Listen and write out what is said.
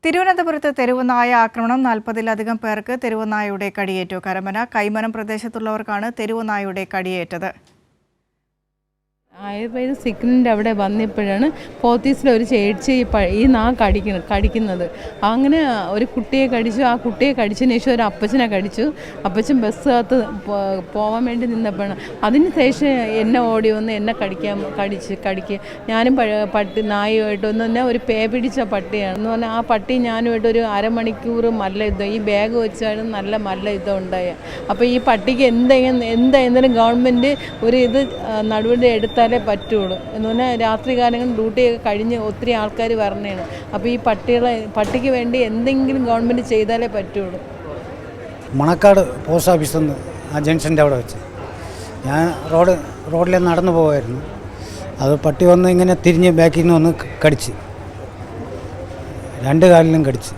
തിരുവനന്തപുരത്ത് തെരുവുനായ ആക്രമണം 40-ലധികം പേർക്ക് തെരുവുനായയുടെ കടിയേറ്റു. കരമന കൈമനം പ്രദേശത്തുള്ളവർക്കാണ് തെരുവുനായയുടെ കടിയേറ്റത്. ആയുർവേദ സിഗ്നലിൻ്റെ അവിടെ വന്നപ്പോഴാണ് പോത്തീസിലൊരു ചേച്ചി ഈ നാ കടിക്കുന്നത്. അങ്ങനെ ഒരു കുട്ടിയെ കടിച്ചു. ആ കുട്ടിയെ കടിച്ചതിന് ശേഷം ഒരു അപ്പച്ചനെ കടിച്ചു. അപ്പച്ചൻ ബസ്സിനകത്ത് പോകാൻ വേണ്ടി നിന്നപ്പോഴാണ്. അതിന് ശേഷം എന്നെ ഓടി വന്ന് എന്നെ കടിക്കുക. ഞാനും നായുമായിട്ട് തന്നെ ഒരു പേ പിടിച്ച പട്ടിയാണ് എന്ന് പറഞ്ഞാൽ ആ പട്ടി ഞാനുമായിട്ട് ഒരു അരമണിക്കൂർ മല്ല യുദ്ധം. ഈ ബാഗ് വെച്ചാണ് നല്ല മല്ല യുദ്ധം ഉണ്ടായത്. അപ്പോൾ ഈ പട്ടിക്ക് എന്തായാലും ഗവൺമെൻറ് ഒരു നടപടി എടുത്താലേ പറ്റുള്ളൂ എന്ന് പറഞ്ഞാൽ രാത്രി കാലങ്ങളിൽ ഡ്യൂട്ടിയൊക്കെ കഴിഞ്ഞ് ഒത്തിരി ആൾക്കാർ വരണേണ്. അപ്പോൾ ഈ പട്ടിക്ക് വേണ്ടി എന്തെങ്കിലും ഗവൺമെൻറ് ചെയ്താലേ പറ്റുള്ളൂ. മണക്കാട് പോസ്റ്റ് ഓഫീസിൽ നിന്ന് ആ ജംഗ്ഷൻ്റെ അവിടെ വെച്ച് ഞാൻ റോഡിൽ നടന്നു പോകുമായിരുന്നു. അത് പട്ടി വന്ന് ഇങ്ങനെ തിരിഞ്ഞ് ബാക്കിൽ നിന്ന് വന്ന് കടിച്ച് രണ്ട് കാലിലും കടിച്ച്